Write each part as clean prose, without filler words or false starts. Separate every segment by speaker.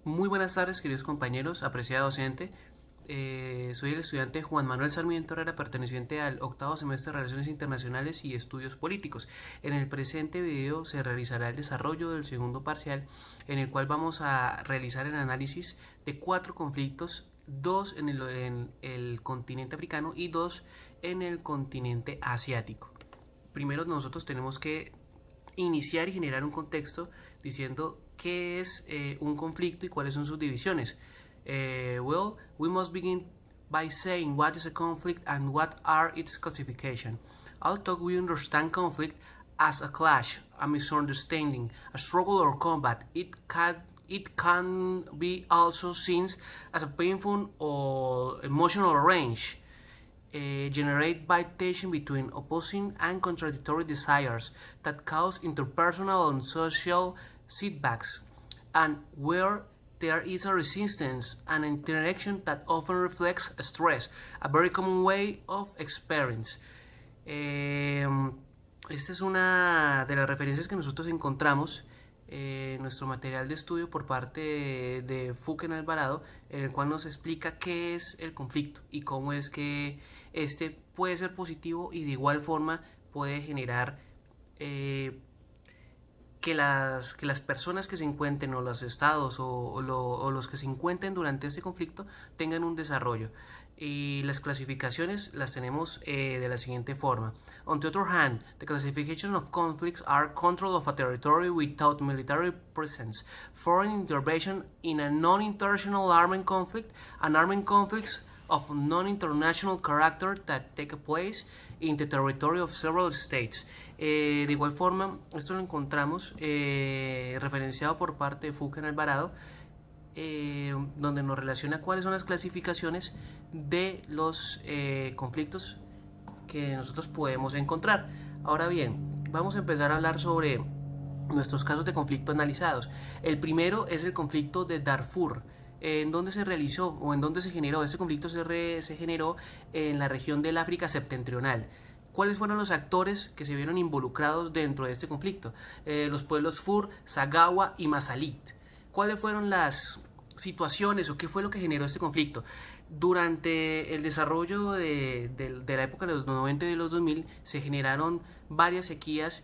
Speaker 1: Muy buenas tardes, queridos compañeros, apreciado docente. Soy el estudiante Juan Manuel Sarmiento Herrera, perteneciente al octavo semestre de Relaciones Internacionales y Estudios Políticos. En el presente video se realizará el desarrollo del segundo parcial, en el cual vamos a realizar el análisis de 4 conflictos, 2 en el continente africano y 2 en el continente asiático. Primero nosotros tenemos que iniciar y generar un contexto diciendo qué es un conflicto y cuáles son sus divisiones. We must begin by saying what is a conflict and what are its classification. Although we understand conflict as a clash, a misunderstanding, a struggle or combat, it can be also seen as a painful or emotional range generate by tension between opposing and contradictory desires that cause interpersonal and social setbacks, and where there is a resistance and interaction that often reflects stress, a very common way of experience. Esta es una de las referencias que nosotros encontramos en nuestro material de estudio por parte de Fuken Alvarado, en el cual nos explica qué es el conflicto y cómo es que este puede ser positivo y de igual forma puede generar que las personas que se encuentren o los estados o los que se encuentren durante este conflicto tengan un desarrollo. Y las clasificaciones las tenemos de la siguiente forma. On the other hand, the classification of conflicts are control of a territory without military presence, foreign intervention in a non-international armed conflict, and armed conflicts of non-international character that take place in the territory of several states. De igual forma, esto lo encontramos referenciado por parte de Fuken Alvarado, donde nos relaciona cuáles son las clasificaciones de los conflictos que nosotros podemos encontrar. Ahora bien, vamos a empezar a hablar sobre nuestros casos de conflicto analizados. El primero es el conflicto de Darfur. ¿En dónde se realizó o en dónde se generó? Este conflicto se generó en la región del África septentrional. ¿Cuáles fueron los actores que se vieron involucrados dentro de este conflicto? Los pueblos Fur, Sagawa y Masalit. ¿Cuáles fueron las situaciones o qué fue lo que generó este conflicto? Durante el desarrollo de la época de los 90 y de los 2000 se generaron varias sequías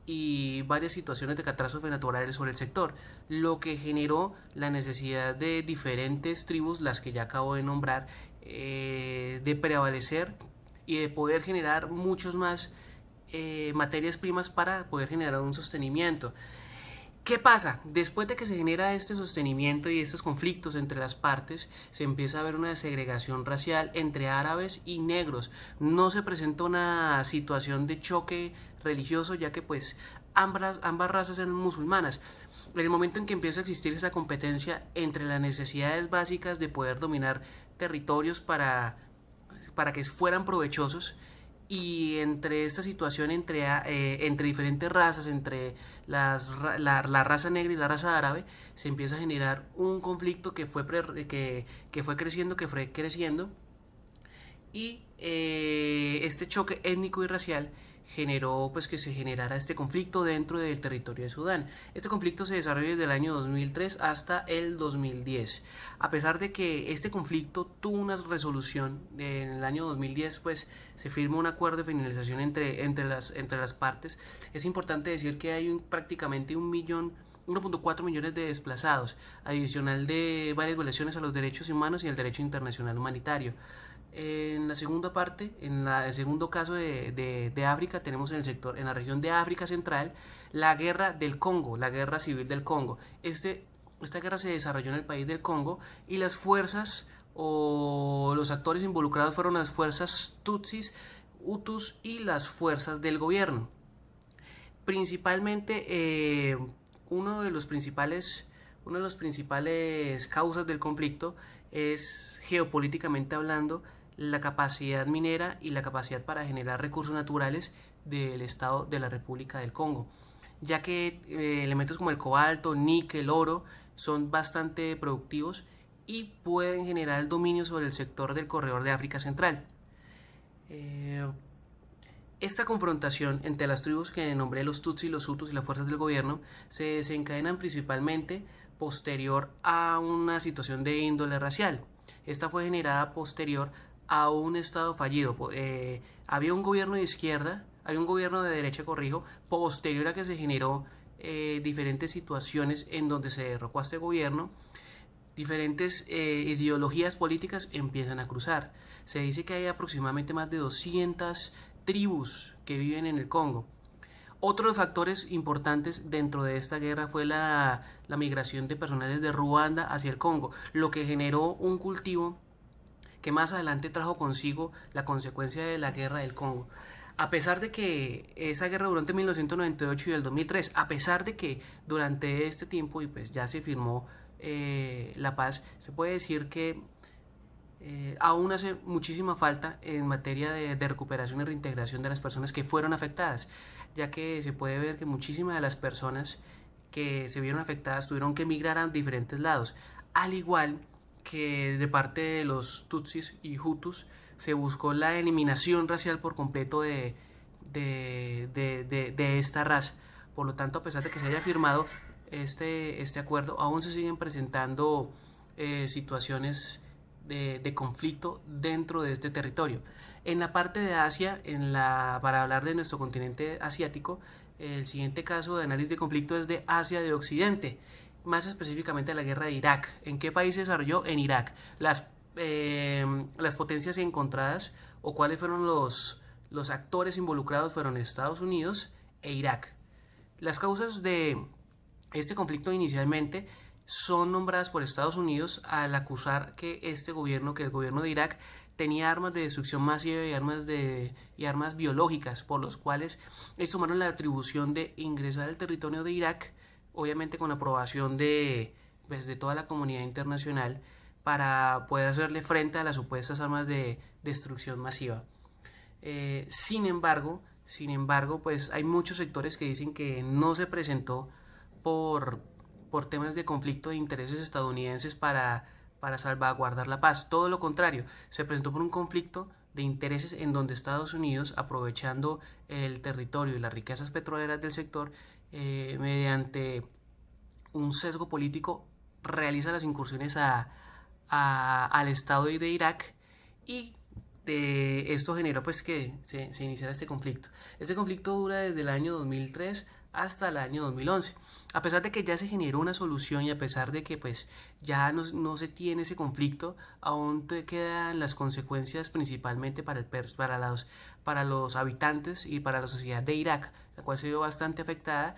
Speaker 1: y varias situaciones de catástrofes naturales sobre el sector, lo que generó la necesidad de diferentes tribus, las que ya acabo de nombrar, de prevalecer y de poder generar muchos más materias primas para poder generar un sostenimiento. ¿Qué pasa? Después de que se genera este sostenimiento y estos conflictos entre las partes, se empieza a ver una segregación racial entre árabes y negros. No se presenta una situación de choque religioso, ya que pues ambas razas eran musulmanas. En el momento en que empieza a existir esa competencia entre las necesidades básicas de poder dominar territorios para que fueran provechosos, y entre esta situación entre diferentes razas, entre la raza negra y la raza árabe, se empieza a generar un conflicto que fue creciendo, y este choque étnico y racial generó pues que se generara este conflicto dentro del territorio de Sudán. Este conflicto se desarrolló desde el año 2003 hasta el 2010. A pesar de que este conflicto tuvo una resolución en el año 2010, pues se firmó un acuerdo de finalización entre las partes. Es importante decir que hay prácticamente 1.4 millones de desplazados, adicional de varias violaciones a los derechos humanos y al derecho internacional humanitario. En la segunda parte, el segundo caso de África, tenemos en la región de África Central, la guerra del Congo, la guerra civil del Congo. Esta guerra se desarrolló en el país del Congo y las fuerzas o los actores involucrados fueron las fuerzas Tutsis, Hutus y las fuerzas del gobierno. Principalmente, una de las principales causas del conflicto es, geopolíticamente hablando, la capacidad minera y la capacidad para generar recursos naturales del Estado de la República del Congo, ya que elementos como el cobalto, níquel, oro son bastante productivos y pueden generar el dominio sobre el sector del corredor de África Central. Esta confrontación entre las tribus que nombré, los Tutsi, los Hutus y las fuerzas del gobierno, se desencadenan principalmente posterior a una situación de índole racial. Esta fue generada posterior a un estado fallido. Había un gobierno de izquierda, había un gobierno de derecha, corrijo, posterior a que se generó diferentes situaciones en donde se derrocó a este gobierno. Diferentes ideologías políticas empiezan a cruzar. Se dice que hay aproximadamente más de 200 tribus que viven en el Congo. Otros factores importantes dentro de esta guerra fue la migración de personales de Ruanda hacia el Congo, lo que generó un cultivo que más adelante trajo consigo la consecuencia de la guerra del Congo. A pesar de que esa guerra duró entre 1998 y el 2003, a pesar de que durante este tiempo y pues ya se firmó la paz, se puede decir que aún hace muchísima falta en materia de recuperación y reintegración de las personas que fueron afectadas, ya que se puede ver que muchísimas de las personas que se vieron afectadas tuvieron que emigrar a diferentes lados, al igual que de parte de los Tutsis y Hutus se buscó la eliminación racial por completo de esta raza. Por lo tanto, a pesar de que se haya firmado este acuerdo, aún se siguen presentando situaciones de conflicto dentro de este territorio. En la parte de Asia, para hablar de nuestro continente asiático, el siguiente caso de análisis de conflicto es de Asia de Occidente, más específicamente la guerra de Irak. ¿En qué país se desarrolló? En Irak. Las potencias encontradas o cuáles fueron los actores involucrados fueron Estados Unidos e Irak. Las causas de este conflicto inicialmente son nombradas por Estados Unidos al acusar que el gobierno de Irak tenía armas de destrucción masiva y armas biológicas, por los cuales ellos tomaron la atribución de ingresar al territorio de Irak, obviamente con aprobación de toda la comunidad internacional, para poder hacerle frente a las supuestas armas de destrucción masiva. Sin embargo, pues hay muchos sectores que dicen que no se presentó por temas de conflicto de intereses estadounidenses para salvaguardar la paz. Todo lo contrario, se presentó por un conflicto de intereses en donde Estados Unidos, aprovechando el territorio y las riquezas petroleras del sector, mediante un sesgo político, realiza las incursiones al estado de Irak, y esto generó pues que se iniciara este conflicto. Este conflicto dura desde el año 2003 hasta el año 2011. A pesar de que ya se generó una solución y a pesar de que pues ya no se tiene ese conflicto, aún te quedan las consecuencias principalmente para los habitantes y para la sociedad de Irak, la cual se vio bastante afectada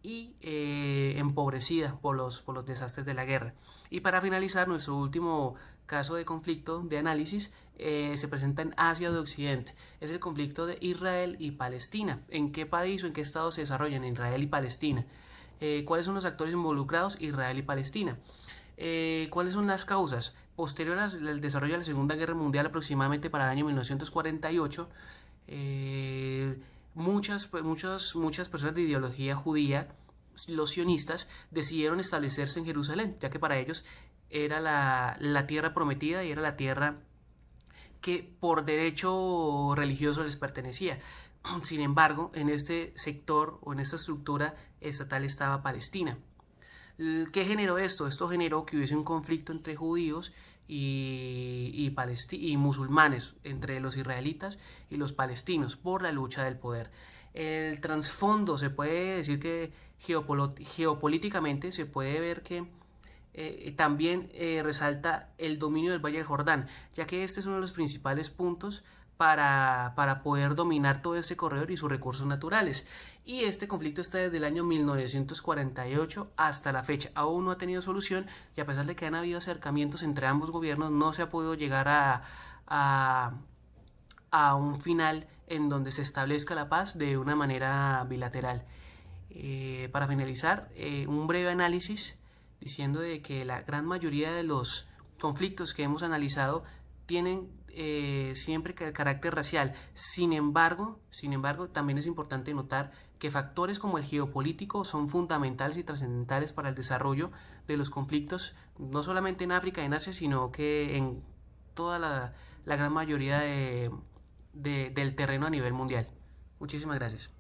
Speaker 1: y empobrecida por los desastres de la guerra. Y para finalizar, nuestro último caso de conflicto de análisis se presenta en Asia de Occidente. Es el conflicto de Israel y Palestina. ¿En qué país o en qué estado se desarrollan Israel y Palestina? ¿Cuáles son los actores involucrados? Israel y Palestina. ¿Cuáles son las causas? Posterior al desarrollo de la Segunda Guerra Mundial, aproximadamente para el año 1948, muchas personas de ideología judía, los sionistas, decidieron establecerse en Jerusalén, ya que para ellos era la tierra prometida y era la tierra que por derecho religioso les pertenecía. Sin embargo, en este sector o en esta estructura estatal estaba Palestina. ¿Qué generó esto? Esto generó que hubiese un conflicto entre judíos y musulmanes, entre los israelitas y los palestinos, por la lucha del poder. El trasfondo, se puede decir que geopolíticamente se puede ver que también resalta el dominio del Valle del Jordán, ya que este es uno de los principales puntos para poder dominar todo este corredor y sus recursos naturales. Y este conflicto está desde el año 1948 hasta la fecha. Aún no ha tenido solución, y a pesar de que han habido acercamientos entre ambos gobiernos, no se ha podido llegar a un final en donde se establezca la paz de una manera bilateral. Para finalizar, un breve análisis diciendo de que la gran mayoría de los conflictos que hemos analizado tienen siempre el carácter racial. Sin embargo, también es importante notar que factores como el geopolítico son fundamentales y trascendentales para el desarrollo de los conflictos, no solamente en África y en Asia, sino que en toda la gran mayoría del terreno a nivel mundial. Muchísimas gracias.